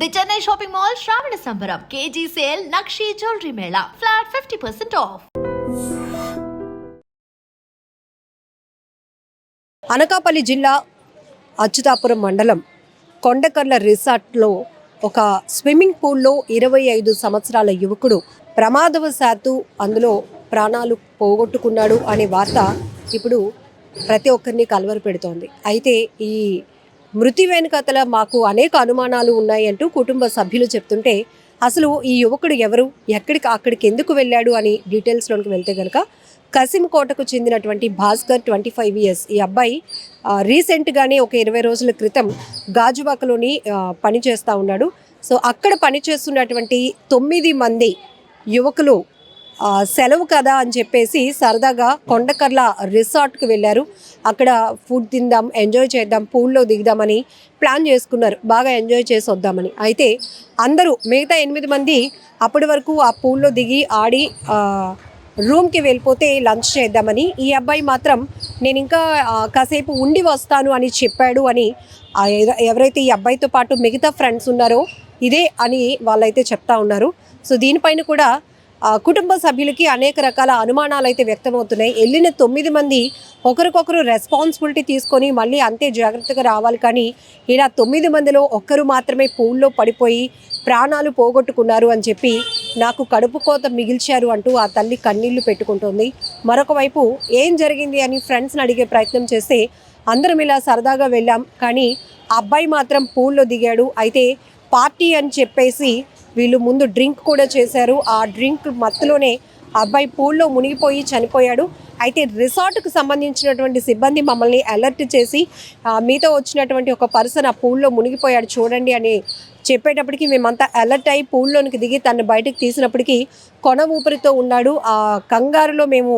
The Chennai shopping mall శ్రావణ సంబరం KG sale nakshi jewellery Mela flat 50% of. Anakapalli జిల్లా అచ్యుతాపురం మండలం కొండకర్ల రిసార్ట్లో ఒక స్విమ్మింగ్ పూల్లో 25 సంవత్సరాల యువకుడు ప్రమాదవశాత్తు అందులో ప్రాణాలు పోగొట్టుకున్నాడు అనే వార్త ఇప్పుడు ప్రతి ఒక్కరిని కలవరపెడుతోంది. అయితే ఈ మృతి వెనుకతల మాకు అనేక అనుమానాలు ఉన్నాయి అంటూ కుటుంబ సభ్యులు చెప్తుంటే అసలు ఈ యువకుడు ఎవరు, అక్కడికి ఎందుకు వెళ్ళాడు అని డీటెయిల్స్లోకి వెళ్తే కనుక కసింకోటకు చెందినటువంటి భాస్కర్ 25 ఇయర్స్. ఈ అబ్బాయి రీసెంట్గానే ఒక 20 రోజుల క్రితం గాజువాకలోని పని చేస్తూ ఉన్నాడు. సో అక్కడ పనిచేస్తున్నటువంటి 9 మంది యువకులు సెలవు కదా అని చెప్పేసి సరదాగా కొండకర్ల రిసార్ట్కి వెళ్ళారు. అక్కడ ఫుడ్ తిందాం, ఎంజాయ్ చేద్దాం, పూల్లో దిగుదామని ప్లాన్ చేసుకున్నారు, బాగా ఎంజాయ్ చేసి వద్దామని. అయితే అందరూ మిగతా 8 మంది అప్పటి వరకు ఆ పూల్లో దిగి ఆడి రూమ్కి వెళ్ళిపోతే లంచ్ చేద్దామని, ఈ అబ్బాయి మాత్రం నేను ఇంకా కాసేపు ఉండి వస్తాను అని చెప్పాడు అని ఎవరైతే ఈ అబ్బాయితో పాటు మిగతా ఫ్రెండ్స్ ఉన్నారో ఇదే అని వాళ్ళైతే చెప్తా ఉన్నారు. సో దీనిపైన కూడా కుటుంబ సభ్యులకి అనేక రకాల అనుమానాలు అయితే వ్యక్తమవుతున్నాయి. వెళ్ళిన 9 మంది ఒకరికొకరు రెస్పాన్సిబిలిటీ తీసుకొని మళ్ళీ అంతే జాగ్రత్తగా రావాలి, కానీ ఇలా 9 మందిలో ఒక్కరు మాత్రమే పూల్లో పడిపోయి ప్రాణాలు పోగొట్టుకున్నారు అని చెప్పి నాకు కడుపు కోత మిగిల్చారు అంటూ ఆ తల్లి కన్నీళ్లు పెట్టుకుంటుంది. మరొక వైపు ఏం జరిగింది అని ఫ్రెండ్స్ని అడిగే ప్రయత్నం చేస్తే అందరం ఇలా సరదాగా వెళ్ళాం, కానీ ఆ అబ్బాయి మాత్రం పూల్లో దిగాడు. అయితే పార్టీ అని చెప్పేసి వీళ్ళు ముందు డ్రింక్ కూడా చేశారు. ఆ డ్రింక్ మత్తులోనే అబ్బాయి పూల్లో మునిగిపోయి చనిపోయాడు. అయితే రిసార్ట్కు సంబంధించినటువంటి సిబ్బంది మమ్మల్ని అలర్ట్ చేసి మీతో వచ్చినటువంటి ఒక పర్సన్ ఆ పూల్లో మునిగిపోయాడు చూడండి అని చెప్పేటప్పటికి మేమంతా అలర్ట్ అయ్యి పూల్లోనికి దిగి తను బయటకు తీసినప్పటికీ కొన ఊపిరితో ఉన్నాడు. ఆ కంగారులో మేము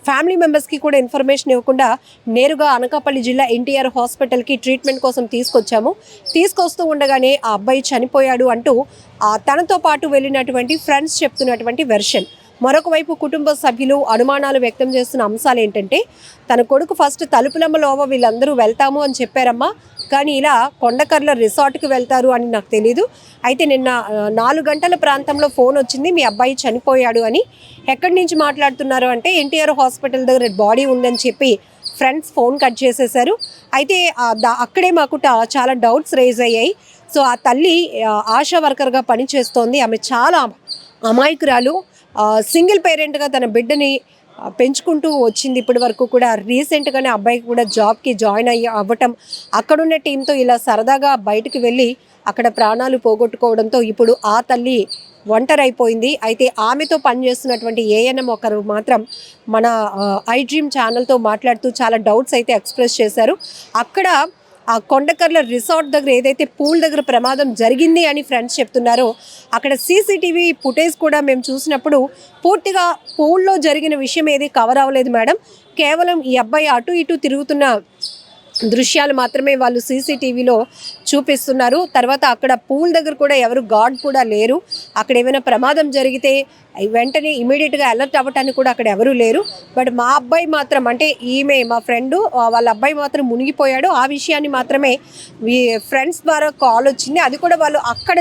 ఫ్యామిలీ మెంబర్స్కి కూడా ఇన్ఫర్మేషన్ ఇవ్వకుండా నేరుగా అనకాపల్లి జిల్లా ఎన్టీఆర్ హాస్పిటల్కి ట్రీట్మెంట్ కోసం తీసుకొస్తూ ఉండగానే ఆ అబ్బాయి చనిపోయాడు అంటూ తనతో పాటు వెళ్ళినటువంటి ఫ్రెండ్స్ చెప్తున్నటువంటి వెర్షన్. మరొక వైపు కుటుంబ సభ్యులు అనుమానాలు వ్యక్తం చేస్తున్న అంశాలు ఏంటంటే, తన కొడుకు ఫస్ట్ తలుపులమ్మలోవ వీళ్ళందరూ వెళ్తాము అని చెప్పారమ్మా, కానీ ఇలా కొండకర్ల రిసార్ట్కి వెళ్తారు అని నాకు తెలీదు. అయితే నిన్న 4 గంటల ప్రాంతంలో ఫోన్ వచ్చింది, మీ అబ్బాయి చనిపోయాడు అని. ఎక్కడి నుంచి మాట్లాడుతున్నారు అంటే ఎన్టీఆర్ హాస్పిటల్ దగ్గర బాడీ ఉందని చెప్పి ఫ్రెండ్స్ ఫోన్ కట్ చేసేశారు. అయితే అక్కడే మాకు చాలా డౌట్స్ రేజ్ అయ్యాయి. సో ఆ తల్లి ఆశా వర్కర్గా పనిచేస్తోంది. ఆమె చాలా అమాయకురాలు, సింగిల్ పేరెంట్గా తన బిడ్డని పెంచుకుంటూ వచ్చింది ఇప్పటి వరకు కూడా. రీసెంట్గానే అబ్బాయికి కూడా జాబ్కి జాయిన్ అవ్వటం, అక్కడున్న టీంతో ఇలా సరదాగా బయటకు వెళ్ళి అక్కడ ప్రాణాలు పోగొట్టుకోవడంతో ఇప్పుడు ఆ తల్లి ఒంటరైపోయింది. అయితే ఆమెతో పనిచేస్తున్నటువంటి ఏఎన్ఎం ఒకరు మాత్రం మన ఐ డ్రీమ్ ఛానల్తో మాట్లాడుతూ చాలా డౌట్స్ అయితే ఎక్స్ప్రెస్ చేశారు. అక్కడ ఆ కొండకర్ల రిసార్ట్ దగ్గర ఏదైతే పూల్ దగ్గర ప్రమాదం జరిగింది అని ఫ్రెండ్స్ చెప్తున్నారో అక్కడ సీసీటీవీ ఫుటేజ్ కూడా మేము చూసినప్పుడు పూర్తిగా పూల్లో జరిగిన విషయం ఏది కవర్ అవ్వలేదు మేడం. కేవలం ఈ అబ్బాయి అటు ఇటు తిరుగుతున్న దృశ్యాలు మాత్రమే వాళ్ళు సీసీటీవీలో చూపిస్తున్నారు. తర్వాత అక్కడ పూల్ దగ్గర కూడా ఎవరు గార్డ్ కూడా లేరు. అక్కడ ఏమైనా ప్రమాదం జరిగితే వెంటనే ఇమీడియట్గా అలర్ట్ అవ్వటానికి కూడా అక్కడ ఎవరూ లేరు. బట్ మా అబ్బాయి మాత్రం, అంటే మా ఫ్రెండు వాళ్ళ అబ్బాయి మాత్రం మునిగిపోయాడు. ఆ విషయాన్ని మాత్రమే ఫ్రెండ్స్ ద్వారా కాల్ వచ్చింది. అది కూడా వాళ్ళు అక్కడ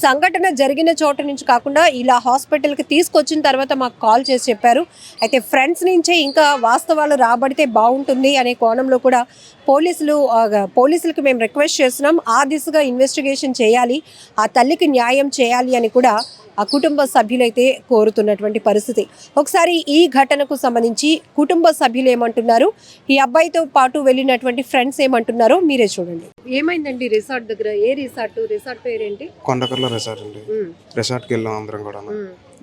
సంఘటన జరిగిన చోట నుంచి కాకుండా ఇలా హాస్పిటల్కి తీసుకొచ్చిన తర్వాత మాకు కాల్ చేసి చెప్పారు. అయితే ఫ్రెండ్స్ నుంచే ఇంకా వాస్తవాలు రాబడితే బాగుంటుంది అనే కోణంలో కూడా పోలీసులకు మేము రిక్వెస్ట్ చేస్తున్నాం. ఆ దిశగా ఇన్వెస్టిగేషన్ చేయాలి, ఆ తల్లికి న్యాయం చేయాలి అని కూడా ఆ కుటుంబ సభ్యులైతే కోరుతున్నటువంటి పరిస్థితి. ఒకసారి ఈ ఘటనకు సంబంధించి కుటుంబ సభ్యులు ఏమంటున్నారు, ఈ అబ్బాయితో పాటు వెళ్ళినటువంటి ఫ్రెండ్స్ ఏమంటున్నారో మీరే చూడండి. ఏమైందండి రిసార్ట్ దగ్గర? ఏ రిసార్ట్ పేరేంటి? కొండకర్ల రిసార్ట్ అండి. రిసార్ట్కి వెళ్ళాం అందరం కూడా.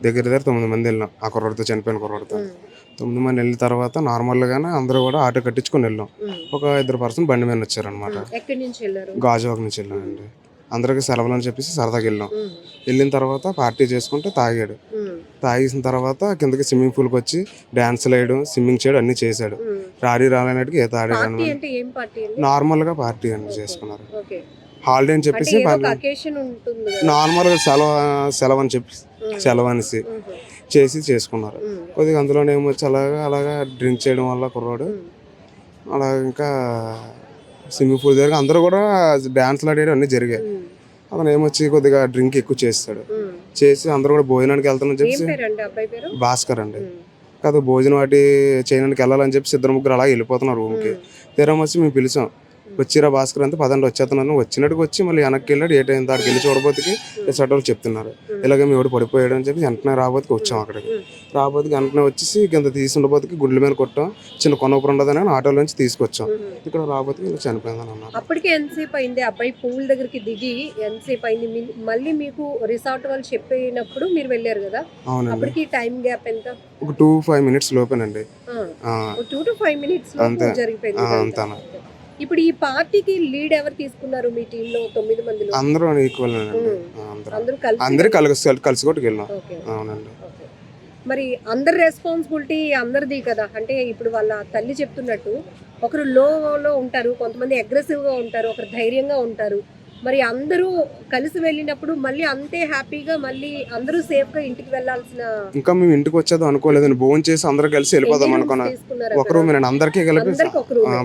దగ్గర 9 మంది వెళ్ళాం. ఆ కుర్రాడితో చనిపోయిన కుర్రాడితో 9 మంది వెళ్ళిన తర్వాత నార్మల్గానే అందరూ కూడా ఆటో కట్టించుకొని వెళ్ళాం. ఒక 2 పర్సన్ బండి మీద వచ్చారనమాట. ఎక్కడి నుంచి వెళ్ళారు? గాజువాక నుంచి వెళ్ళామండి. అందరికి సెలవులు అని చెప్పేసి సరదాగా వెళ్ళాం. వెళ్ళిన తర్వాత పార్టీ చేసుకుంటే తాగాడు. తాగేసిన తర్వాత కిందకి స్విమ్మింగ్ పూల్కి వచ్చి డాన్సులు వేయడం, స్విమ్మింగ్ చేయడం అన్ని చేశాడు. రాలేనాటికి ఈత ఆడాడు. నార్మల్గా పార్టీ అని చేసుకున్నారు. హాలిడే అని చెప్పేసి నార్మల్గా సెలవు అని చెప్పి సెలవు అనేసి చేసుకున్నారు. కొద్దిగా అందులోనే ఏమొచ్చి అలాగా డ్రింక్ చేయడం వల్ల కుర్రాడు అలా ఇంకా స్విమ్మింగ్ పూల్ దగ్గర అందరూ కూడా డాన్స్లు ఆడేవి అన్నీ జరిగాయి. అతను ఏమొచ్చి కొద్దిగా డ్రింక్ ఎక్కువ చేస్తాడు. చేసి అందరూ కూడా భోజనానికి వెళ్తానని చెప్పి అబ్బాయి పేరు భాస్కర్ అండి కాదు భోజనం వాటి చేయడానికి వెళ్ళాలని చెప్పి ఇద్దరు ముగ్గురు అలా వెళ్ళిపోతున్నారు రూమ్కి. తీరం వచ్చి మేము పిలిచాం, వచ్చిరా భాస్కర్ అంతా పదండి వచ్చేస్తున్నాను. వచ్చినట్టుకు వచ్చి మళ్ళీ వెనక్కి వెళ్ళాడు. ఏ టైం దానికి వెళ్ళి చూడబోతుకి రిసార్ట్ వాళ్ళు చెప్తున్నారు ఇలాగే మీ వాడు పడిపోయాడు అని చెప్పి వెంటనే రాబోతుకి వచ్చాం. అక్కడికి రాబోతుకి వెంటనే వచ్చేసి కింద తీసి ఉండబోతుకి గుండెల మీద కొట్టాం. చిన్న కొనపురం ఉండదని ఆటోలో నుంచి తీసుకొచ్చాం. ఇక్కడ రాబోతుకి ఇలా చనిపోయిందని అన్నారు. అప్పటికి ఎంతసేపు అయింది అబ్బాయి పూల్ దగ్గరికి దిగి? ఎంతసేపు అయింది? మళ్ళీ మీకు రిసార్ట్ వాళ్ళు చెప్పినప్పుడు మీరు వెళ్ళారు కదా, అవునండి. అప్పటికి టైం గ్యాప్ ఎంత? ఒక 2-5 minutes లోపేనండి. 2 to 5 minutes జరిగిపోయింది అంతా. ఇప్పుడు ఈ పార్టీకి లీడ్ ఎవరు తీసుకున్నారు మీ టీమ్ లో? 9 మందిలో అందరూ ఈక్వల్ అందరూ కలిసి కొట్టుకు వెళ్ళాం. అవునండి. మరి అందరి రెస్పాన్సిబిలిటీ అందరిది కదా. అంటే ఇప్పుడు వాళ్ళ తల్లి చెప్తున్నట్టు ఒకరు లోలో ఉంటారు, కొంతమంది అగ్రెసివ్ గా ఉంటారు, ఒకరు ధైర్యంగా ఉంటారు. మరి అందరూ కలిసి వెళ్ళినప్పుడు మళ్ళీ అంతే హ్యాపీగా మళ్ళీ అందరూ సేఫ్ గా ఇంటికి వెళ్ళాల్సిన. ఇంకా మేము ఇంటికి వచ్చేది అనుకోలేదండి. భోజనం చేసి అందరూ కలిసి వెళ్ళిపోదాం అనుకున్నా. ఒక రూమ్ అందరికీ కలిపి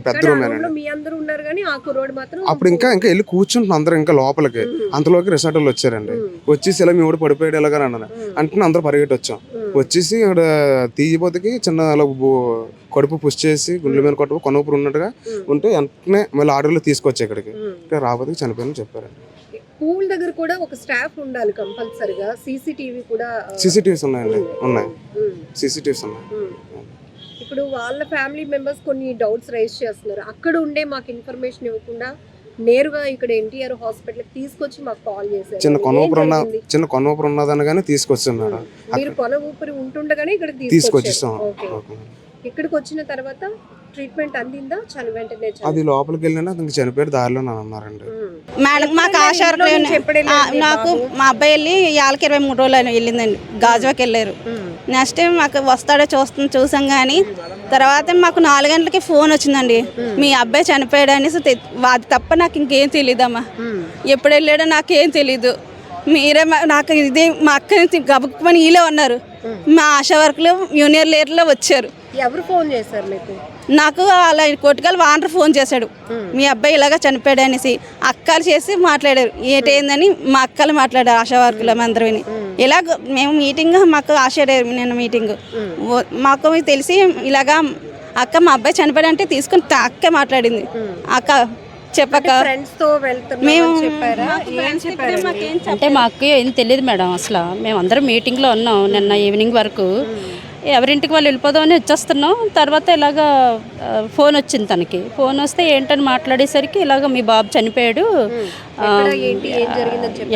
పెద్ద రూమ్ మీ అందరూ ఉన్నారు కానీ ఆ కుర్రోడు మాత్రం అప్పుడు ఇంకా వెళ్ళి కూర్చుంటున్నాం అందరూ ఇంకా లోపలికి. అంతలోకి రిసార్ట్ వాళ్ళు వచ్చారండి. వచ్చేసి ఇలా మేము పడిపోయాడు ఎలాగని అన్నారు. అంటే అందరూ పరిగెట్టి వచ్చాం. వచ్చేసి ఇక్కడ తీయబోతుకి చిన్న కడుపు పుష్ చేసి గుండెల మీద కొట్టు కొనూపురు ఉన్నట్టుగా ఉంటే వెంటనే మళ్ళీ ఆర్డర్లో తీసుకొచ్చి ఇక్కడికి రాబోతుకి చనిపోయిందని చెప్పారండి. పూల్ దగ్గర కూడా ఒక స్టాఫ్ ఉండాలి కంపల్సరిగా. సీసీటీవీ కూడా సీసీటీవీస్ ఉన్నాయండి. ఉన్నాయి సీసీటీవీస్ ఉన్నాయి. ఇప్పుడు వాళ్ళ ఫ్యామిలీ మెంబర్స్ కొన్ని డౌట్స్ రైజ్ చేస్తున్నారు. అక్కడ ఉండే మాకు ఇన్ఫర్మేషన్ ఇవ్వకుండా నేరుగా ఇక్కడ ఎన్టీఆర్ హాస్పిటల్ తీసుకొచ్చి మాకు కాల్ చేశారు. చిన్న కొనూపురు ఉన్నదనగానే తీసుకొచ్చాం మేడం. మీరు కొన ఊపిరి ఉంటుండగానే ఇక్కడ తీసుకొచ్చేసాం. ఇక్కడికి వచ్చిన తర్వాత ట్రీట్మెంట్ అందిందా? వెంటనే అది లోపలికి వెళ్ళినా అతనికి చనిపోయాడు దారిలో అన్నారండి. మేడం మాకు నాకు మా అబ్బాయి వెళ్ళి 23 రోజులు వెళ్ళిందండి. గాజువాకి వెళ్ళారు. నెక్స్ట్ టైం మాకు వస్తాడో చూసాం కానీ తర్వాత మాకు 4 గంటలకి ఫోన్ వచ్చిందండి, మీ అబ్బాయి చనిపోయాడు అనేసి. అది తప్ప నాకు ఇంకేం తెలియదమ్మా. ఎప్పుడు వెళ్ళాడో నాకేం తెలీదు. మీరే నాకు ఇది మా అక్క గబుక్కుమని వీళ్ళే ఉన్నారు. మా ఆశా వర్కులు యూనియర్ లీడర్లో వచ్చారు. ఎవరు ఫోన్ చేశారు మీకు? నాకు అలా కొట్టుకల్ వాండర్ ఫోన్ చేశాడు, మీ అబ్బాయి ఇలాగా చనిపోయాడు అనేసి. అక్కలు చేసి మాట్లాడారు. ఏంటైందని మా అక్కలు మాట్లాడారు ఆశా వర్కులు అందరిని. ఇలాగ మేము మీటింగ్ మాకు ఆశాడారు. నిన్న మీటింగ్ మాకు తెలిసి ఇలాగా అక్క మా అబ్బాయి చనిపోయాడు అంటే తీసుకుని అక్కే మాట్లాడింది. అక్క చెప్పక మేము అంటే మాకు ఏం తెలియదు మేడం. అసలు మేము అందరం మీటింగ్లో ఉన్నాం నిన్న ఈవినింగ్ వరకు. ఎవరింటికి వాళ్ళు వెళ్ళిపోదామని వచ్చేస్తున్నాం. తర్వాత ఇలాగ ఫోన్ వచ్చింది తనకి. ఫోన్ వస్తే ఏంటని మాట్లాడేసరికి ఇలాగ మీ బాబు చనిపోయాడు,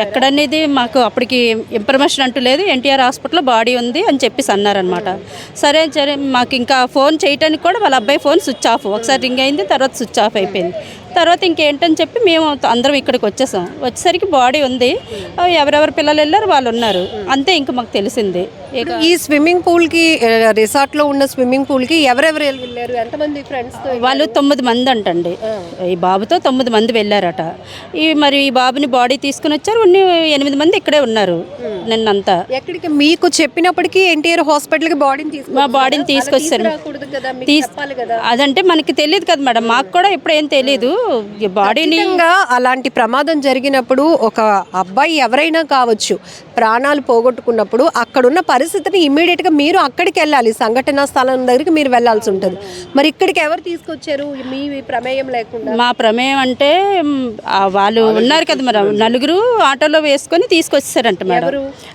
ఎక్కడనేది మాకు అప్పటికి ఇన్ఫర్మేషన్ అంటూ లేదు. ఎన్టీఆర్ హాస్పిటల్లో బాడీ ఉంది అని చెప్పేసి అన్నారనమాట. సరే సరే మాకు ఇంకా ఫోన్ చేయడానికి కూడా వాళ్ళ అబ్బాయి ఫోన్ స్విచ్ ఆఫ్. ఒకసారి రింగ్ అయింది, తర్వాత స్విచ్ ఆఫ్ అయిపోయింది. తర్వాత ఇంకేంటని చెప్పి మేము అందరం ఇక్కడికి వచ్చేసాం. వచ్చేసరికి బాడీ ఉంది, ఎవరెవరు పిల్లలు వెళ్ళారు వాళ్ళు ఉన్నారు, అంతే. ఇంకా మాకు తెలిసింది. ఈ స్విమ్మింగ్ పూల్ కి రిసార్ట్ లో ఉన్న స్విమ్మింగ్ పూల్ కి ఎవరెవరు వెళ్ళారు? ఎంతమంది ఫ్రెండ్స్? వాళ్ళు 9 మంది అంటండి. ఈ బాబుతో 9 మంది వెళ్ళారట. మరి ఈ బాబుని బాడీ తీసుకుని వచ్చారు. 8 మంది ఇక్కడే ఉన్నారు నిన్నంతా. ఎక్కడికి మీకు చెప్పినప్పటికీ ఎన్టీఆర్ హాస్పిటల్ కి మా బాడీని తీసుకొచ్చారు. అదంటే మనకి తెలియదు కదా మేడం, మాకు కూడా ఇప్పుడు ఏం తెలియదు. బాడీని అలాంటి ప్రమాదం జరిగినప్పుడు ఒక అబ్బాయి ఎవరైనా కావచ్చు ప్రాణాలు పోగొట్టుకున్నప్పుడు అక్కడున్న పరిస్థితిని ఇమ్మీడియట్ గా మీరు అక్కడికి వెళ్ళాలి. సంఘటనా స్థలం దగ్గరికి మీరు వెళ్లాల్సి ఉంటుంది. మరి ఇక్కడికి ఎవరు తీసుకొచ్చారు మీ ప్రమేయం లేకుండా? మా ప్రమేయం అంటే వాళ్ళు ఉన్నారు కదా మేడం, 4 ఆటోలో వేసుకొని తీసుకొచ్చారంట మేడం.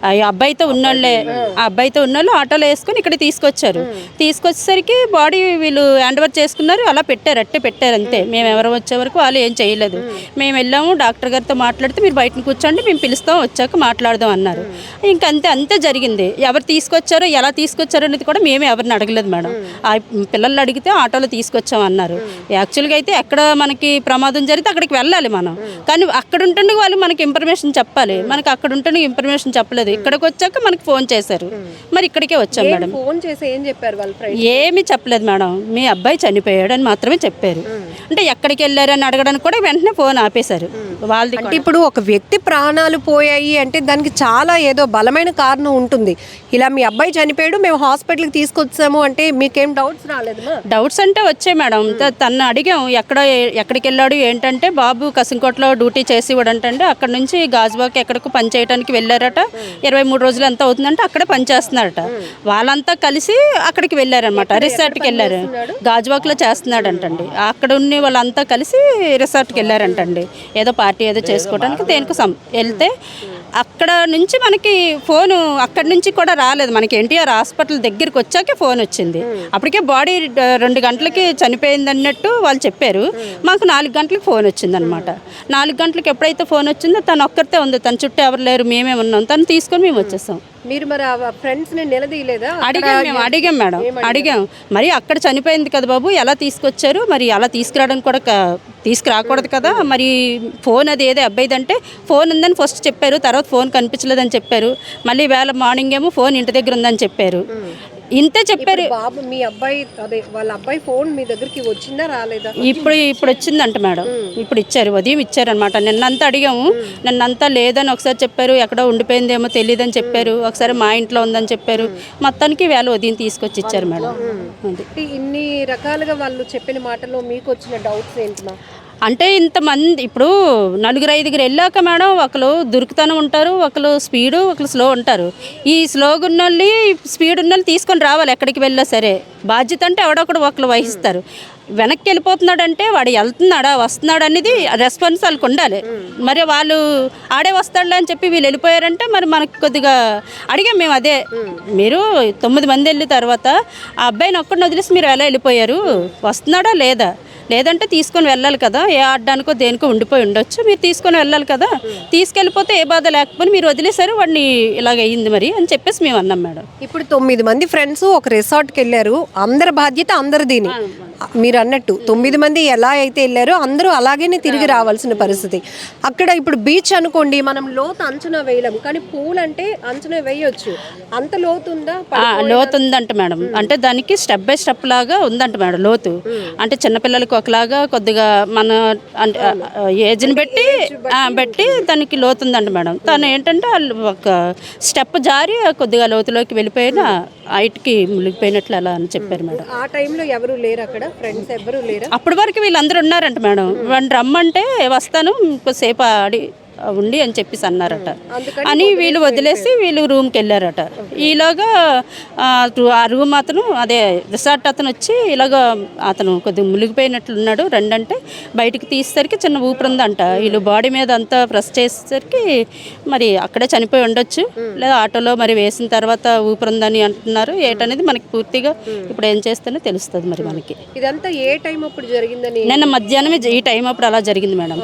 ఆ అబ్బాయితో ఉన్నోళ్ళే, ఆ అబ్బాయితో ఉన్నోళ్ళు ఆటోలో వేసుకొని ఇక్కడ తీసుకొచ్చారు. తీసుకొచ్చేసరికి బాడీ వీళ్ళు హ్యాండ్ ఓవర్ చేసుకున్నారు. అలా పెట్టారు, అట్టే పెట్టారు అంతే. మేము ఎవరు వచ్చే వరకు వాళ్ళు ఏం చేయలేదు. మేము వెళ్ళాము, డాక్టర్ గారితో మాట్లాడితే మీరు బయటను కూర్చోండి, మేము పిలుస్తాం, వచ్చాక మాట్లాడదాం అన్నారు. ఇంకంతే, అంతే జరిగింది. ఎవరు తీసుకొచ్చారో ఎలా తీసుకొచ్చారో అనేది కూడా మేమే ఎవరిని అడగలేదు మేడం. ఆ పిల్లల్ని అడిగితే ఆటోలో తీసుకొచ్చాం అన్నారు. యాక్చువల్గా అయితే ఎక్కడ మనకి ప్రమాదం జరిగితే అక్కడికి వెళ్ళాలి మనం, కానీ అక్కడ ఉంటుండే వాళ్ళు మనకి ఇన్ఫర్మేషన్ చెప్పాలి. మనకి అక్కడ ఉంటుండే ఇన్ఫర్మేషన్ చెప్పలేదు. ఇక్కడికి వచ్చాక మనకి ఫోన్ చేశారు, మరి ఇక్కడికే వచ్చాం మేడం. ఫోన్ చేసి ఏం చెప్పారు వాళ్ళు? ఏమీ చెప్పలేదు మేడం, మీ అబ్బాయి చనిపోయాడు అని మాత్రమే చెప్పారు. అంటే ఎక్కడికి వెళ్ళారు అని అడగడానికి కూడా వెంటనే ఫోన్ ఆపేశారు వాళ్ళది. అంటే ఇప్పుడు ఒక వ్యక్తి ప్రాణాలు పోయాయి అంటే దానికి చాలా ఏదో బలమైన కారణం ఉంటుంది. ఇలా మీ అబ్బాయి చనిపోయాడు, మేము హాస్పిటల్కి తీసుకొచ్చాము అంటే మీకేం డౌట్స్ రాలేదమ్మా? డౌట్స్ అంటే వచ్చాయి మేడం. తను అడిగాం ఎక్కడికి వెళ్ళాడు ఏంటంటే, బాబు కసింకోటలో డ్యూటీ చేసి ఇవ్వడంటే అక్కడ నుంచి గాజువాక్ ఎక్కడికి పని చేయడానికి వెళ్ళారట. 23 రోజులు ఎంత అవుతుందంటే అక్కడే పని చేస్తున్నారట. వాళ్ళంతా కలిసి అక్కడికి వెళ్ళారనమాట, రిసార్ట్కి వెళ్ళారు. గాజువాక్లో చేస్తున్నాడంటండి. అక్కడ ఉన్న వాళ్ళంతా కలిసి రిసార్ట్కి వెళ్ళారంటండి, ఏదో పార్టీ ఏదో చేసుకోవడానికి దేనికి వెళ్తే అక్కడ నుంచి మనకి ఫోను అక్కడి నుంచి కూడా రాలేదు. మనకి ఎన్టీఆర్ హాస్పిటల్ దగ్గరికి వచ్చాకే ఫోన్ వచ్చింది. అప్పటికే బాడీ 2 గంటలకి చనిపోయింది అన్నట్టు వాళ్ళు చెప్పారు. మాకు 4 గంటలకు ఫోన్ వచ్చిందనమాట. 4 గంటలకు ఎప్పుడైతే ఫోన్ వచ్చిందో తను ఒక్కరితే ఉంది, తన చుట్టూ ఎవరు లేరు, మేమే ఉన్నాం. తను తీసుకొని మేము వచ్చేసాం. మీరు మరి ఆ ఫ్రెండ్స్ని నిలదీయలేదా? అడిగాం మేడం, అడిగాం. మరి అక్కడ చనిపోయింది కదా బాబు, ఎలా తీసుకొచ్చారు, మరి అలా తీసుకురావడం కూడా తీసుకురాకూడదు కదా, మరి ఫోన్ అది ఏదో అబ్బాయిదంటే ఫోన్ ఉందని ఫస్ట్ చెప్పారు, తర్వాత ఫోన్ కనిపించలేదని చెప్పారు, మళ్ళీ వేళ మార్నింగ్ ఏమో ఫోన్ ఇంటి దగ్గర ఉందని చెప్పారు. ఇంతే చెప్పారు. బాబు మీ అబ్బాయి అదే వాళ్ళ అబ్బాయి ఫోన్ మీ దగ్గరికి వచ్చిందా రాలేదా? ఇప్పుడు వచ్చిందంట మేడం, ఇప్పుడు ఇచ్చారు, ఉదయం ఇచ్చారనమాట. నిన్నంతా అడిగాము, నిన్నంతా లేదని ఒకసారి చెప్పారు, ఎక్కడో ఉండిపోయిందేమో తెలియదని చెప్పారు, ఒకసారి మా ఇంట్లో ఉందని చెప్పారు. మొత్తానికి వేళ ఉదయం తీసుకొచ్చి ఇచ్చారు మేడం. ఇన్ని రకాలుగా వాళ్ళు చెప్పిన మాటల్లో మీకు వచ్చిన డౌట్స్ ఏంటి? అంటే ఇంతమంది ఇప్పుడు 4-5 వెళ్ళాక మేడం, ఒకరు దురుకుతనం ఉంటారు, ఒకరు స్పీడు, ఒకరు స్లో ఉంటారు. ఈ స్లోగా ఉన్న వాళ్ళని స్పీడ్ ఉన్న వాళ్ళు తీసుకొని రావాలి ఎక్కడికి వెళ్ళా సరే. బాధ్యత అంటే ఎవడొకడు ఒకరు వహిస్తారు. వెనక్కి వెళ్ళిపోతున్నాడంటే వాడు వెళ్తున్నాడా వస్తున్నాడు అనేది రెస్పాన్స్ వాళ్ళకి ఉండాలి. మరి వాళ్ళు ఆడే వస్తాడులే అని చెప్పి వీళ్ళు వెళ్ళిపోయారంటే మరి మనకు కొద్దిగా అడిగాం మేము. అదే మీరు 9 మంది వెళ్ళిన తర్వాత ఆ అబ్బాయిని ఒక్కడిని వదిలేసి మీరు ఎలా వెళ్ళిపోయారు, వస్తున్నాడా లేదా, లేదంటే తీసుకొని వెళ్ళాలి కదా, ఏ ఆడడానికో దేనికో ఉండిపోయి ఉండొచ్చు, మీరు తీసుకొని వెళ్ళాలి కదా, తీసుకెళ్ళిపోతే ఏ బాధ లేకపోతే మీరు వదిలేశారు వాడిని ఇలాగ అయ్యింది మరి అని చెప్పేసి మేము అన్నాం మేడం. ఇప్పుడు 9 మంది ఫ్రెండ్స్ ఒక రిసార్ట్కి వెళ్ళారు, అందరి బాధ్యత అందరిదీని. మీరు అన్నట్టు 9 మంది ఎలా అయితే వెళ్ళారో అందరూ అలాగేనే తిరిగి రావాల్సిన పరిస్థితి. అక్కడ ఇప్పుడు బీచ్ అనుకోండి, మనం లోతు అంచనా వేయలేము, కానీ పూల్ అంటే అంచనా వేయొచ్చు. అంత లోతు ఉందా? లోతు ఉందంట మేడం. అంటే దానికి స్టెప్ బై స్టెప్ లాగా ఉందంట మేడం లోతు. అంటే చిన్నపిల్లలకి ఒకలాగా కొద్దిగా మన అంటే ఏజ్ని బట్టి దానికి లోతు ఉందంట మేడం. తను ఏంటంటే ఒక స్టెప్ జారి కొద్దిగా లోతులోకి వెళ్ళిపోయిన హైట్కి మునిగిపోయినట్లు అలా అని చెప్పారు మేడం. ఆ టైంలో ఎవరు లేరు అక్కడ, ఫ్రెండ్స్ ఎవరు లేరు. అప్పటి వరకు వీళ్ళందరూ ఉన్నారంట మేడం. వాడిని రమ్మంటే వస్తాను సేపు ఆడి ఉండి అని చెప్పేసి అన్నారట. అని వీళ్ళు వదిలేసి వీళ్ళు రూమ్కి వెళ్ళారట. ఈలోగా ఆ రూమ్ అతను అదే రిసార్ట్ అతను వచ్చి ఇలాగ అతను కొద్దిగా మునిగిపోయినట్లున్నాడు రెండంటే బయటికి తీసేసరికి చిన్న ఊపిరి ఉందంట. వీళ్ళు బాడీ మీద అంతా ప్రెస్ చేసేసరికి మరి అక్కడే చనిపోయి ఉండొచ్చు, లేదా ఆటోలో మరి వేసిన తర్వాత ఊపిరి ఉందని అంటున్నారు. ఏటనేది మనకి పూర్తిగా ఇప్పుడు ఏం చేస్తేనే తెలుస్తుంది మరి మనకి. ఇదంతా ఏ టైం అప్పుడు జరిగిందని? నిన్న మధ్యాహ్నమే ఈ టైం అప్పుడు అలా జరిగింది మేడం.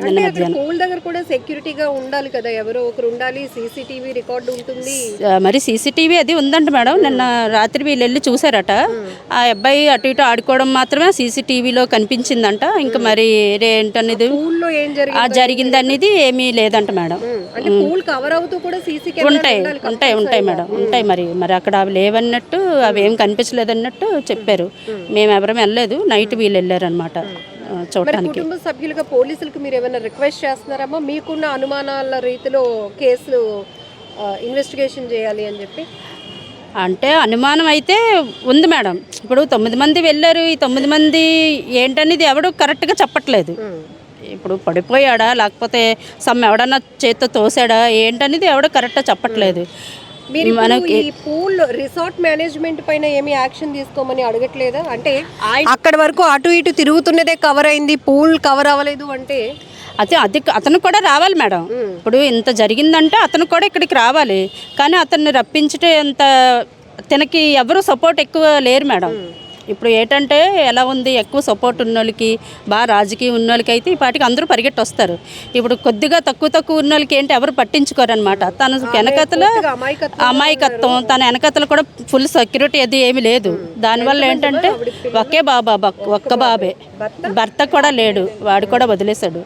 నిన్న మధ్యాహ్నం సెక్యూరిటీగా ఉండాలి కదా, ఎవరో ఒకరు ఉండాలి, సీసీటీవీ రికార్డు ఉంటుంది. మరి సీసీటీవీ అది ఉందంట మేడం. నిన్న రాత్రి వీళ్ళు వెళ్ళి చూసారట. ఆ అబ్బాయి అటు ఇటు ఆడుకోవడం మాత్రమే సీసీటీవీలో కనిపించిందంట. ఇంకా మరి ఏంటనేది జరిగింది అనేది ఏమీ లేదంట మేడం. ఉంటాయి మేడం, ఉంటాయి. మరి అక్కడ అవి లేవన్నట్టు, అవి ఏం కనిపించలేదన్నట్టు చెప్పారు. మేము ఎవరం వెళ్ళలేదు, నైట్ వీళ్ళు వెళ్ళారనమాట చూడటానికి. కుటుంబ సభ్యులుగా పోలీసులకు మీరు ఏమైనా రిక్వెస్ట్ చేస్తున్నారమ్మా, మీకున్న అనుమానాల రీతిలో కేసులు ఇన్వెస్టిగేషన్ చేయాలి అని చెప్పి? అంటే అనుమానం అయితే ఉంది మేడం. ఇప్పుడు 9 మంది వెళ్ళారు, ఈ 9 మంది ఏంటనేది ఎవడు కరెక్ట్గా చెప్పట్లేదు. ఇప్పుడు పడిపోయాడా లేకపోతే ఎవడన్నా చేత్తో తోసాడా ఏంటనేది ఎవడో కరెక్ట్గా చెప్పట్లేదు. మనకి పూల్ రిసార్ట్ మేనేజ్మెంట్ పైన ఏమి యాక్షన్ తీసుకోమని అడగట్లేదా? అంటే అక్కడ వరకు అటు ఇటు తిరుగుతున్నదే కవర్ అయింది, పూల్ కవర్ అవ్వలేదు అంటే అతను కూడా రావాలి మేడం. ఇప్పుడు ఇంత జరిగిందంటే అతను కూడా ఇక్కడికి రావాలి, కానీ అతన్ని రప్పించటే అంత తనకి ఎవరు సపోర్ట్ ఎక్కువ లేరు మేడం. ఇప్పుడు ఏంటంటే ఎలా ఉంది, ఎక్కువ సపోర్ట్ ఉన్న వాళ్ళకి, బాగా రాజకీయం ఉన్న వాళ్ళకి అయితే ఈ పాటికి అందరూ పరిగెట్టి వస్తారు. ఇప్పుడు కొద్దిగా తక్కువ ఉన్న వాళ్ళకి ఏంటి ఎవరు పట్టించుకోరు అనమాట. తన వెనకతల అమాయకత్వం, తన వెనకతలు కూడా ఫుల్ సెక్యూరిటీ అది ఏమీ లేదు. దానివల్ల ఏంటంటే ఒక్క బాబే, భర్త కూడా లేడు, వాడు కూడా వదిలేశాడు.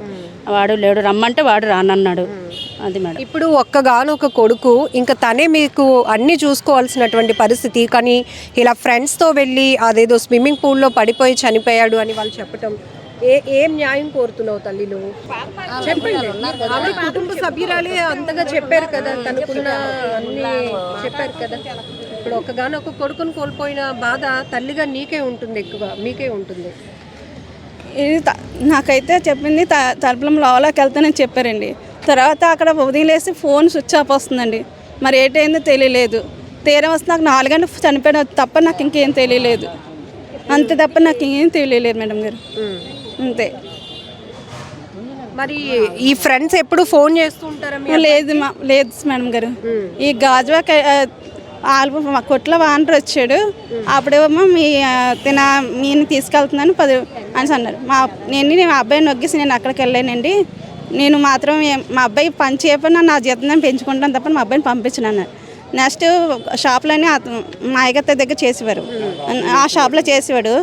వాడు లేడు, రమ్మంటే వాడు రానన్నాడు. అది మేడం. ఇప్పుడు ఒక్కగానొక కొడుకు, ఇంకా తనే మీకు అన్నీ చూసుకోవాల్సినటువంటి పరిస్థితి, కానీ ఇలా ఫ్రెండ్స్తో వెళ్ళి అదేదో స్విమ్మింగ్ పూల్లో పడిపోయి చనిపోయాడు అని వాళ్ళు చెప్పటం ఏం న్యాయం కోరుతున్నావు తల్లి నువ్వు? చెప్పండి. ఆవిడ కుటుంబ సభ్యురాలే అంతగా చెప్పారు కదా, తనకున్న అన్ని చెప్పారు కదా. ఇప్పుడు ఒకగానొక కొడుకుని కోల్పోయిన బాధ తల్లిగా నీకే ఉంటుంది, ఎక్కువ మీకే ఉంటుంది. ఇది నాకైతే చెప్పింది తలుపులం లోపలికి వెళ్తానని చెప్పారండి. తర్వాత అక్కడ వదిలేసి ఫోన్ స్విచ్ ఆఫ్ వస్తుందండి. మరి ఏటైందో తెలియలేదు. తీరం వస్తే నాకు 4 గంటలు చనిపోయిన తప్ప నాకు ఇంకేం తెలియలేదు. అంతే తప్ప నాకు ఇంకేం తెలియలేదు మేడం గారు. అంతే. మరి ఈ ఫ్రెండ్స్ ఎప్పుడు ఫోన్ చేస్తూ ఉంటారా? లేదు మేడం గారు. ఈ గాజువాక మా కొట్లో వానర్ వచ్చాడు. అప్పుడేమో నేను తీసుకెళ్తున్నాను 10 అని అన్నారు. నేను మా అబ్బాయిని నొగ్గేసి నేను అక్కడికి వెళ్ళానండి. నేను మాత్రం మా అబ్బాయి పని చేయకపోయినా నా జీతం పెంచుకుంటాను తప్ప మా అబ్బాయిని పంపించను అన్నారు. నెక్స్ట్ షాప్లోనే మా అయ్యగారి దగ్గర చేసేవారు. ఆ షాప్లో చేసేవాడు.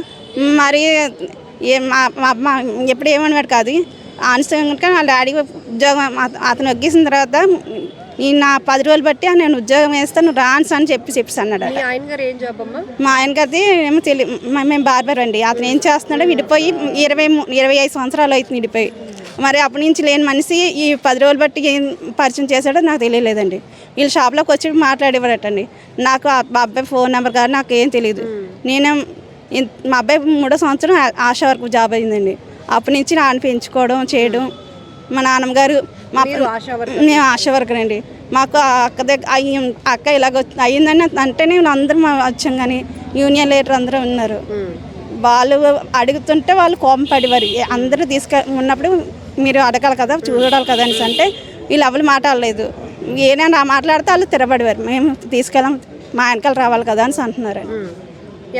మరి మా అమ్మ ఎప్పుడు ఏమనేవాడు కాదు. ఆనుసంగా వాళ్ళ డాడీ ఉద్యోగం అతను వగ్గేసిన తర్వాత నా 10 రోజులు బట్టి నేను ఉద్యోగం వేస్తాను రాన్స్ అని చెప్పేసి అన్నాడు. ఆయన గారు ఏం జాబ్ అమ్మా? మా ఆయన గారిది ఏమో తెలియదు. మేము బార్బర్ అండి. అతను ఏం చేస్తున్నాడో విడిపోయి 25 సంవత్సరాలు అవుతుంది విడిపోయి. మరి అప్పటి నుంచి లేని మనిషి ఈ 10 రోజులు బట్టి ఏం పరిచయం చేశాడో నాకు తెలియలేదండి. వీళ్ళు షాప్లోకి వచ్చి మాట్లాడేవారటండి. నాకు మా అబ్బాయి ఫోన్ నెంబర్ కానీ నాకు ఏం తెలియదు. మా అబ్బాయి 3వ సంవత్సరం ఆశా వర్క్ జాబ్ అయిందండి. అప్పటి నుంచి నాన్న పెంచుకోవడం చేయడం. మా నాన్నగారు మేము ఆశా వర్కర్ అండి. మాకు అక్క ఇలాగ అయ్యిందని అంటేనే అందరం వచ్చాం. కానీ యూనియన్ లీడర్ అందరూ ఉన్నారు. వాళ్ళు అడుగుతుంటే వాళ్ళు కోపం పడేవారు. అందరూ ఉన్నప్పుడు మీరు అడగాలి కదా, చూడాలి కదా అనేసి అంటే వీళ్ళు ఎవరు మాట్లాడలేదు. ఏదైనా మాట్లాడితే వాళ్ళు తిరబడేవారు. మేము తీసుకెళ్ళాం, మా వెనకాల రావాలి కదా అని అంటున్నారు.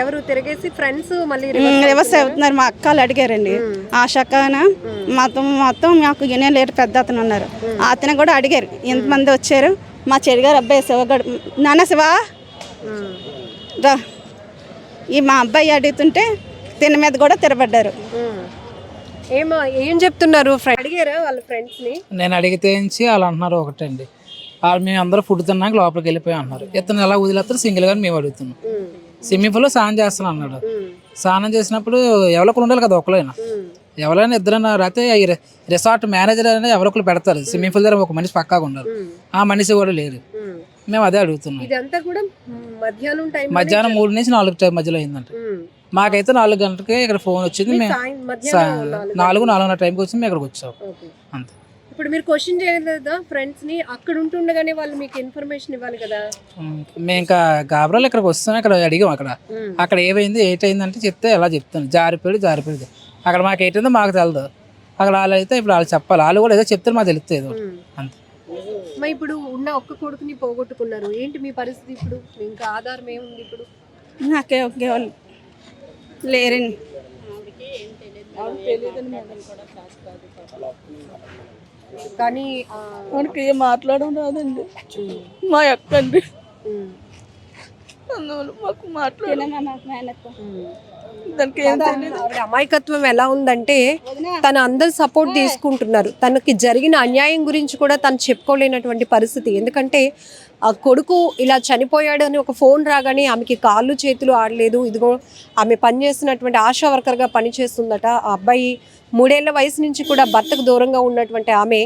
ఎవరు తిరిగేసి ఫ్రెండ్స్ మళ్ళీ రివర్స్ అవుతున్నారు. మా అక్కలు అడిగారండి. ఆ షక్కన మొత్తం మాకు యూనియన్ లీడర్ పెద్ద అతను ఉన్నారు. అతను కూడా అడిగారు ఎంతమంది వచ్చారు. మా చెడిగారు అబ్బాయి శివగడు నాన్న శివ రా మా అబ్బాయి అడుగుతుంటే తిన్న మీద కూడా తిరబడ్డారు. ఏం చెప్తున్నారు? అడిగారా వాళ్ళ ఫ్రెండ్స్ని? నేను అడిగితే వాళ్ళు అంటున్నారు ఒకటండి, మేము అందరూ ఫుడ్ తిన్నాక లోపలికి వెళ్ళిపోయి అంటున్నారు. ఇతను ఎలా వదిలేస్తారు సింగిల్గా మేము అడుగుతున్నాం. స్విమ్మింగ్ పూల్లో స్నానం చేస్తాను అన్నాడు. స్నానం చేసినప్పుడు ఎవరొకరు ఉండాలి కదా, ఒకరైనా ఎవరైనా ఇద్దరైనా రాతే రిసార్ట్ మేనేజర్ అయినా ఎవరొకరు పెడతారు. స్విమ్మింగ్ పూల్ దగ్గర ఒక మనిషి పక్కాగా ఉండాలి. ఆ మనిషి కూడా లేరు. మేము అదే అడుగుతున్నాం. మధ్యాహ్నం 3 నుంచి 4 టైం మధ్యలో అయిందంట. మాకైతే 4 గంటలకి ఇక్కడ ఫోన్ వచ్చింది. మేము 4:30 టైంకి వచ్చి మేము ఇక్కడికి వచ్చాం అంతే. ఇప్పుడు మీరు క్వశ్చన్ చేయలేదా ఫ్రెండ్స్ ని? అక్కడ ఉంటుండగానే వాళ్ళు మీకు ఇన్ఫర్మేషన్ ఇవ్వాలి కదా. మేము ఇంకా గాబరాలు ఇక్కడికి వస్తాం. ఇక్కడ అడిగాం అక్కడ ఏమైంది ఏటైంది అంటే చెప్తే ఎలా చెప్తాను. జారిపోయాడు అక్కడ మాకు ఏంటందో మాకు తెలదు. అక్కడ వాళ్ళు అయితే ఇప్పుడు వాళ్ళు చెప్పాలి. వాళ్ళు కూడా ఏదో చెప్తారు, మాకు తెలుస్తుంది ఏదో అంతే. ఇప్పుడు ఉన్న ఒక్క కొడుకుని పోగొట్టుకున్నారు, ఏంటి మీ పరిస్థితి ఇప్పుడు? ఇంకా ఆధారం ఏముంది ఇప్పుడు? నాకే ఒకే వాళ్ళు లేరండి. కానీ మనకి ఏం మాట్లాడడం రాదండి. మా అక్క అండి, అందువల్ల మాకు ఆవిడ అమాయకత్వం ఎలా ఉందంటే తన అందరు సపోర్ట్ తీసుకుంటున్నారు. తనకి జరిగిన అన్యాయం గురించి కూడా తను చెప్పుకోలేనటువంటి పరిస్థితి. ఎందుకంటే ఆ కొడుకు ఇలా చనిపోయాడు అని ఒక ఫోన్ రాగానే ఆమెకి కాళ్ళు చేతులు ఆడలేదు. ఇదిగో ఆమె పనిచేస్తున్నటువంటి ఆశా వర్కర్గా పనిచేస్తుందట. ఆ అబ్బాయి 3 ఏళ్ల వయసు నుంచి కూడా భర్తకు దూరంగా ఉన్నటువంటి ఆమె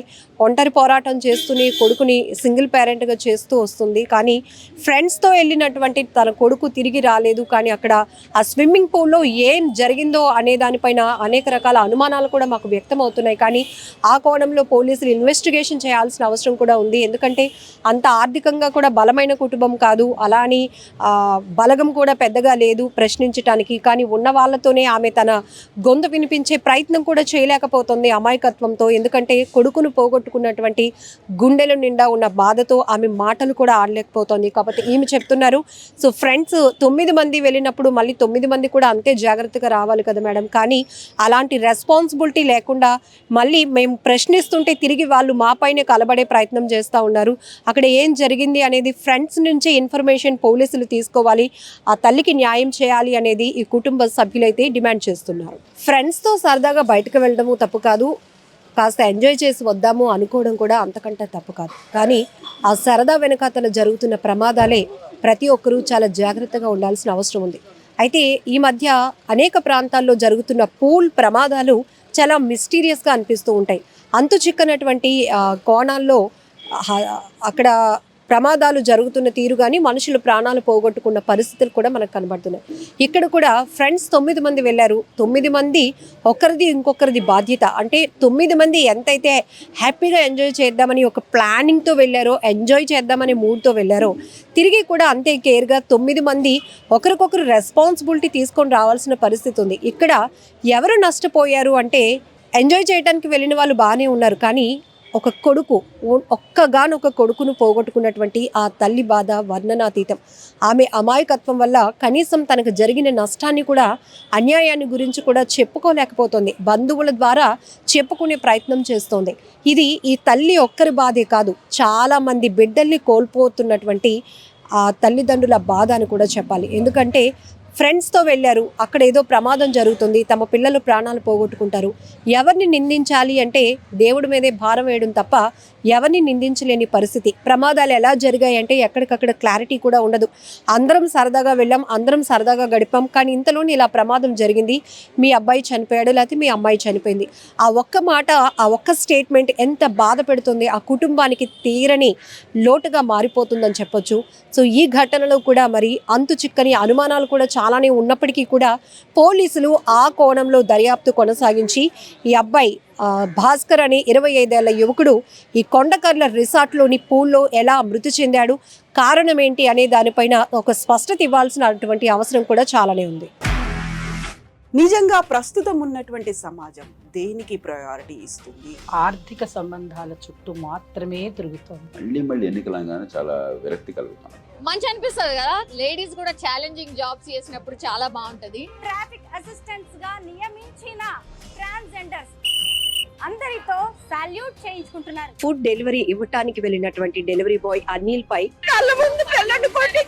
ఒంటరి పోరాటం చేస్తూనే కొడుకుని సింగిల్ పేరెంట్గా చేస్తూ వస్తుంది. కానీ ఫ్రెండ్స్తో వెళ్ళినటువంటి తన కొడుకు తిరిగి రాలేదు. కానీ అక్కడ ఆ స్విమ్మింగ్ పూల్లో ఏం జరిగిందో అనే దానిపైన అనేక రకాల అనుమానాలు కూడా మాకు వ్యక్తం అవుతున్నాయి. కానీ ఆ కోణంలో పోలీసులు ఇన్వెస్టిగేషన్ చేయాల్సిన అవసరం కూడా ఉంది. ఎందుకంటే అంత ఆర్థికంగా కూడా బలమైన కుటుంబం కాదు, అలా అని బలగం కూడా పెద్దగా లేదు ప్రశ్నించడానికి. కానీ ఉన్న వాళ్ళతోనే ఆమె తన గొంతు వినిపించే ప్రయత్నం కూడా చేయలేకపోతుంది అమాయకత్వంతో. ఎందుకంటే కొడుకును పోగొట్టుకున్నటువంటి గుండెల నిండా ఉన్న బాధతో ఆమె మాటలు కూడా ఆడలేకపోతుంది. కాబట్టి ఈమె చెప్తున్నారు, సో ఫ్రెండ్స్ 9 మంది వెళ్ళినప్పుడు మళ్ళీ 9 మంది కూడా అంతే జాగ్రత్తగా రావాలి కదా మేడం. కానీ అలాంటి రెస్పాన్సిబిలిటీ లేకుండా మళ్ళీ మేము ప్రశ్నిస్తుంటే తిరిగి వాళ్ళు మాపైనే కలబడే ప్రయత్నం చేస్తూ ఉన్నారు. అక్కడ ఏం జరిగింది అనేది ఫ్రెండ్స్ నుంచి ఇన్ఫర్మేషన్ పోలీసులు తీసుకోవాలి, ఆ తల్లికి న్యాయం చేయాలి అనేది ఈ కుటుంబ సభ్యులైతే డిమాండ్ చేస్తున్నారు. ఫ్రెండ్స్తో సరదాగా బయటకు వెళ్ళడము తప్పు కాదు, కాస్త ఎంజాయ్ చేసి వద్దాము అనుకోవడం కూడా అంతకంటే తప్పు కాదు. కానీ ఆ సరదా వెనకాతల జరుగుతున్న ప్రమాదాలే ప్రతి ఒక్కరూ చాలా జాగ్రత్తగా ఉండాల్సిన అవసరం ఉంది. అయితే ఈ మధ్య అనేక ప్రాంతాల్లో జరుగుతున్న పూల్ ప్రమాదాలు చాలా మిస్టీరియస్గా అనిపిస్తూ ఉంటాయి. అంతు చిక్కనటువంటి కోణాల్లో అక్కడ ప్రమాదాలు జరుగుతున్న తీరు కానీ మనుషులు ప్రాణాలు పోగొట్టుకున్న పరిస్థితులు కూడా మనకు కనబడుతున్నాయి. ఇక్కడ కూడా ఫ్రెండ్స్ 9 మంది వెళ్ళారు. 9 మంది ఒకరిది ఇంకొకరిది బాధ్యత. అంటే 9 మంది ఎంతైతే హ్యాపీగా ఎంజాయ్ చేద్దామని ఒక ప్లానింగ్తో వెళ్ళారో, ఎంజాయ్ చేద్దామనే మూడ్తో వెళ్ళారో, తిరిగి కూడా అంతే కేర్గా 9 మంది ఒకరికొకరు రెస్పాన్సిబిలిటీ తీసుకొని రావాల్సిన పరిస్థితి ఉంది. ఇక్కడ ఎవరు నష్టపోయారు అంటే ఎంజాయ్ చేయడానికి వెళ్ళిన వాళ్ళు బాగానే ఉన్నారు, కానీ ఒక కొడుకు, ఒక్కగానొక కొడుకును పోగొట్టుకున్నటువంటి ఆ తల్లి బాధ వర్ణనాతీతం. ఆమె అమాయకత్వం వల్ల కనీసం తనకు జరిగిన నష్టాన్ని కూడా, అన్యాయాన్ని గురించి కూడా చెప్పుకోలేకపోతుంది. బంధువుల ద్వారా చెప్పుకునే ప్రయత్నం చేస్తోంది. ఇది ఈ తల్లి ఒక్కరి బాధే కాదు, చాలామంది బిడ్డల్ని కోల్పోతున్నటువంటి ఆ తల్లిదండ్రుల బాధ అని కూడా చెప్పాలి. ఎందుకంటే ఫ్రెండ్స్తో వెళ్ళారు, అక్కడ ఏదో ప్రమాదం జరుగుతుంది, తమ పిల్లలు ప్రాణాలు పోగొట్టుకుంటారు. ఎవరిని నిందించాలి అంటే దేవుడి మీదే భారం వేయడం తప్ప ఎవరిని నిందించలేని పరిస్థితి. ప్రమాదాలు ఎలా జరిగాయి అంటే ఎక్కడికక్కడ క్లారిటీ కూడా ఉండదు. అందరం సరదాగా వెళ్ళాం, అందరం సరదాగా గడిపాం, కానీ ఇంతలోనే ఇలా ప్రమాదం జరిగింది, మీ అబ్బాయి చనిపోయాడు, లేకపోతే మీ అమ్మాయి చనిపోయింది. ఆ ఒక్క మాట, ఆ ఒక్క స్టేట్మెంట్ ఎంత బాధ పెడుతుంది, ఆ కుటుంబానికి తీరని లోటుగా మారిపోతుందని చెప్పొచ్చు. సో ఈ ఘటనలో కూడా మరి అంతు చిక్కని అనుమానాలు కూడా చాలానే ఉన్నప్పటికీ కూడా పోలీసులు ఆ కోణంలో దర్యాప్తు కొనసాగించి ఈ అబ్బాయి భాస్కర్ అనే 25 ఏళ్ల యువకుడు ఈ కొండకర్ల రిసార్ట్లోని పూల్లో ఎలా మృతి చెందాడు, కారణం ఏంటి అనే దానిపైన ఒక స్పష్టత ఇవ్వాల్సినటువంటి అవసరం కూడా చాలానే ఉంది. నిజంగా ప్రస్తుతం ఉన్నటువంటి సమాజం దేనికి ప్రయారిటీ ఇస్తుంది? ఆర్థిక సంబంధాల చుట్టూ మాత్రమే తిరుగుతోంది. మళ్ళీ ఎన్నికలంగానే చాలా విరక్తి కలుగుతాను. మంచి అనిపిస్తుంది కదా, లేడీస్ కూడా ఛాలెంజింగ్ జాబ్స్ చేసినప్పుడు చాలా బాగుంటది. ట్రాఫిక్ అసిస్టెంట్స్ గా నియమించిన ట్రాన్స్జెండర్స్ అందరితో సాల్యూట్ చేయించుకుంటున్నారు. ఫుడ్ డెలివరీ ఇవ్వటానికి వెళ్ళినటువంటి డెలివరీ బాయ్ అనిల్ పై కళ్ళ ముందు పిల్లని కొట్టి